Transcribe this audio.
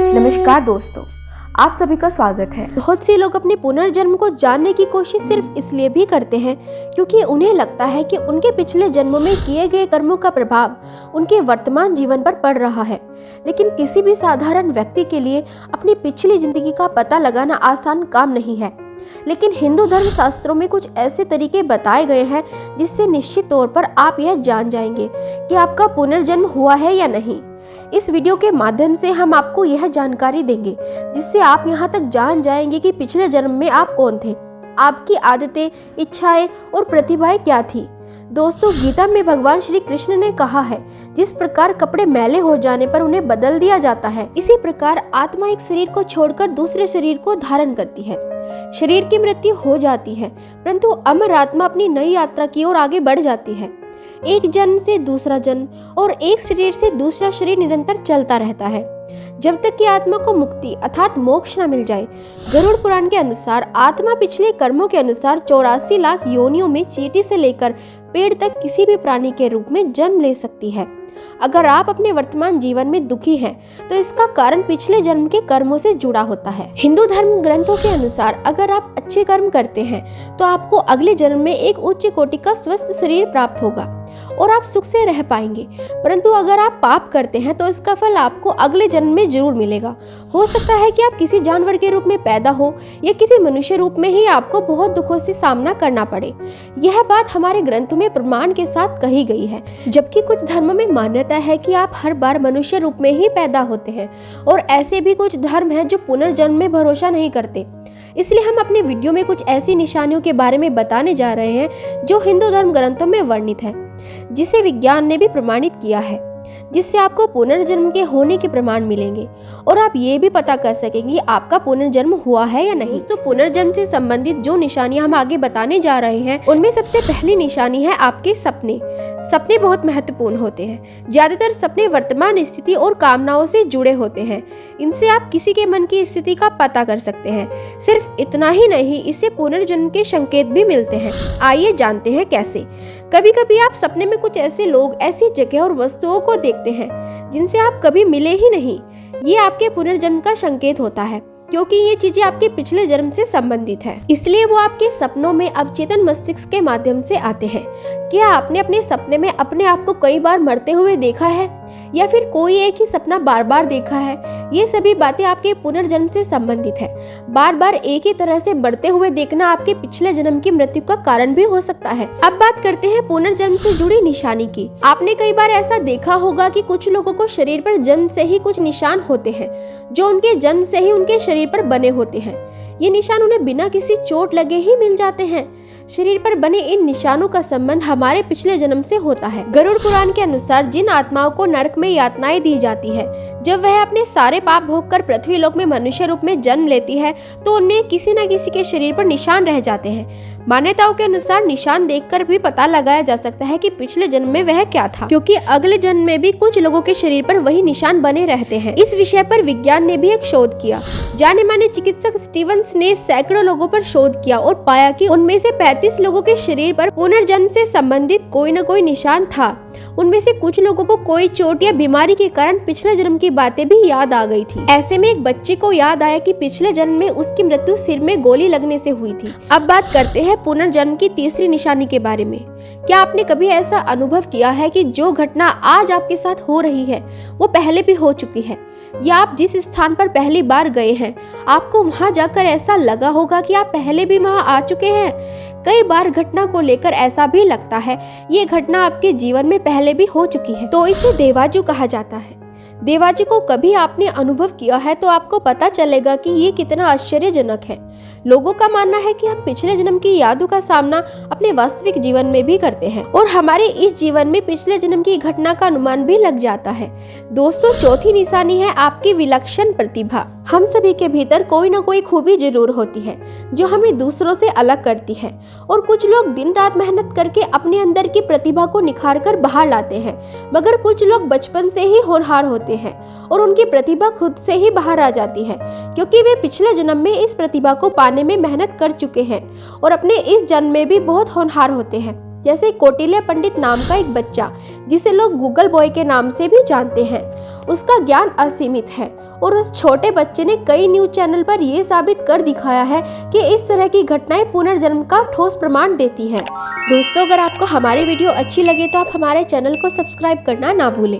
नमस्कार दोस्तों, आप सभी का स्वागत है। बहुत से लोग अपने पुनर्जन्म को जानने की कोशिश सिर्फ इसलिए भी करते हैं क्योंकि उन्हें लगता है कि उनके पिछले जन्मों में किए गए कर्मों का प्रभाव उनके वर्तमान जीवन पर पड़ रहा है। लेकिन किसी भी साधारण व्यक्ति के लिए अपनी पिछली जिंदगी का पता लगाना आसान काम नहीं है। लेकिन हिंदू धर्म शास्त्रों में कुछ ऐसे तरीके बताए गए हैं जिससे निश्चित तौर पर आप यह जान जाएंगे कि आपका पुनर्जन्म हुआ है या नहीं। इस वीडियो के माध्यम से हम आपको यह जानकारी देंगे जिससे आप यहाँ तक जान जाएंगे कि पिछले जन्म में आप कौन थे, आपकी आदतें, इच्छाएं और प्रतिभाएं क्या थी। दोस्तों, गीता में भगवान श्री कृष्ण ने कहा है, जिस प्रकार कपड़े मैले हो जाने पर उन्हें बदल दिया जाता है, इसी प्रकार आत्मा एक शरीर को छोड़कर दूसरे शरीर को धारण करती है। शरीर की मृत्यु हो जाती है, परंतु अमर आत्मा अपनी नई यात्रा की ओर आगे बढ़ जाती है। एक जन्म से दूसरा जन्म और एक शरीर से दूसरा शरीर निरंतर चलता रहता है जब तक कि आत्मा को मुक्ति अर्थात मोक्ष न मिल जाए। गरुड़ पुराण के अनुसार आत्मा पिछले कर्मों के अनुसार 84 लाख योनियों में चींटी से लेकर पेड़ तक किसी भी प्राणी के रूप में जन्म ले सकती है। अगर आप अपने वर्तमान जीवन में दुखी हैं, तो इसका कारण पिछले जन्म के कर्मों से जुड़ा होता है। हिंदू धर्म ग्रंथों के अनुसार अगर आप अच्छे कर्म करते हैं तो आपको अगले जन्म में एक उच्च कोटि का स्वस्थ शरीर प्राप्त होगा और आप सुख से रह पाएंगे। परंतु अगर आप पाप करते हैं तो इसका फल आपको अगले जन्म में जरूर मिलेगा। हो सकता है कि आप किसी जानवर के रूप में पैदा हो या किसी मनुष्य रूप में ही आपको बहुत दुखों से सामना करना पड़े। यह बात हमारे ग्रंथों में प्रमाण के साथ कही गई है। जबकि कुछ धर्मों में मान्यता है कि आप हर बार मनुष्य रूप में ही पैदा होते हैं और ऐसे भी कुछ धर्म हैं जो पुनर्जन्म में भरोसा नहीं करते। इसलिए हम अपने वीडियो में कुछ ऐसी निशानियों के बारे में बताने जा रहे हैं जो हिंदू धर्म ग्रंथों में वर्णित है, जिसे विज्ञान ने भी प्रमाणित किया है, जिससे आपको पुनर्जन्म के होने के प्रमाण मिलेंगे और आप ये भी पता कर सकेंगे कि आपका पुनर्जन्म हुआ है या नहीं। तो पुनर्जन्म से संबंधित जो निशानियां हम आगे बताने जा रहे हैं, उनमें सबसे पहली निशानी है आपके सपने। सपने बहुत महत्वपूर्ण होते हैं। ज्यादातर सपने वर्तमान स्थिति और कामनाओं से जुड़े होते हैं। इनसे आप किसी के मन की स्थिति का पता कर सकते हैं। सिर्फ इतना ही नहीं, इससे पुनर्जन्म के संकेत भी मिलते हैं। आइए जानते हैं कैसे। कभी कभी आप सपने में कुछ ऐसे लोग, ऐसी जगह और वस्तुओं को देखते हैं जिनसे आप कभी मिले ही नहीं। ये आपके पुनर्जन्म का संकेत होता है, क्योंकि ये चीजें आपके पिछले जन्म से संबंधित है, इसलिए वो आपके सपनों में अवचेतन मस्तिष्क के माध्यम से आते हैं। क्या आपने अपने सपने में अपने आप को कई बार मरते हुए देखा है या फिर कोई एक ही सपना बार बार देखा है? ये सभी बातें आपके पुनर्जन्म से संबंधित है। बार बार एक ही तरह से बढ़ते हुए देखना आपके पिछले जन्म की मृत्यु का कारण भी हो सकता है। अब बात करते हैं पुनर्जन्म से जुड़ी निशानी की। आपने कई बार ऐसा देखा होगा कि कुछ लोगों को शरीर पर जन्म से ही कुछ निशान होते हैं जो उनके जन्म से ही उनके शरीर पर बने होते हैं। ये निशान उन्हें बिना किसी चोट लगे ही मिल जाते हैं। शरीर पर बने इन निशानों का संबंध हमारे पिछले जन्म से होता है। गरुड़ पुराण के अनुसार जिन आत्माओं को नरक में यातनाएं दी जाती है, जब वह अपने सारे पाप भोगकर पृथ्वी लोक में मनुष्य रूप में जन्म लेती है, तो उनमें किसी न किसी के शरीर पर निशान रह जाते हैं। मान्यताओं के अनुसार निशान देखकर भी पता लगाया जा सकता है कि पिछले जन्म में वह क्या था, क्योंकि अगले जन्म में भी कुछ लोगों के शरीर पर वही निशान बने रहते हैं। इस विषय पर विज्ञान ने भी एक शोध किया। जाने माने चिकित्सक स्टीवंस ने सैकड़ों लोगों पर शोध किया और पाया कि उनमें से 35 लोगों के शरीर पर पुनर्जन्म से संबंधित कोई न कोई निशान था। उनमें से कुछ लोगों को कोई चोट या बीमारी के कारण पिछले जन्म की बातें भी याद आ गई थी। ऐसे में एक बच्चे को याद आया कि पिछले जन्म में उसकी मृत्यु सिर में गोली लगने से हुई थी। अब बात करते हैं पुनर्जन्म की तीसरी निशानी के बारे में। क्या आपने कभी ऐसा अनुभव किया है कि जो घटना आज आपके साथ हो रही है वो पहले भी हो चुकी है, या आप जिस स्थान पर पहली बार गए हैं आपको वहां जाकर ऐसा लगा होगा कि आप पहले भी वहां आ चुके हैं? कई बार घटना को लेकर ऐसा भी लगता है ये घटना आपके जीवन में पहले भी हो चुकी है, तो इसे देवाजू कहा जाता है। देवाजी को कभी आपने अनुभव किया है तो आपको पता चलेगा कि ये कितना आश्चर्यजनक है। लोगों का मानना है कि हम पिछले जन्म की यादों का सामना अपने वास्तविक जीवन में भी करते हैं और हमारे इस जीवन में पिछले जन्म की घटना का अनुमान भी लग जाता है। दोस्तों, चौथी निशानी है आपकी विलक्षण प्रतिभा। हम सभी के भीतर कोई न कोई खूबी जरूर होती है जो हमें दूसरों से अलग करती है, और कुछ लोग दिन रात मेहनत करके अपने अंदर की प्रतिभा को निखार कर बाहर लाते हैं, मगर कुछ लोग बचपन से ही होनहार होते हैं और उनकी प्रतिभा खुद से ही बाहर आ जाती है, क्योंकि वे पिछले जन्म में इस प्रतिभा को पाने में मेहनत कर चुके हैं और अपने इस जन्म में भी बहुत होनहार होते हैं। जैसे कौटिल्य पंडित नाम का एक बच्चा, जिसे लोग गूगल बॉय के नाम से भी जानते हैं। उसका ज्ञान असीमित है और उस छोटे बच्चे ने कई न्यूज चैनल पर यह साबित कर दिखाया है कि इस तरह की घटनाएं पुनर्जन्म का ठोस प्रमाण देती हैं। दोस्तों, अगर आपको हमारी वीडियो अच्छी लगे तो आप हमारे चैनल को सब्सक्राइब करना ना भूलें।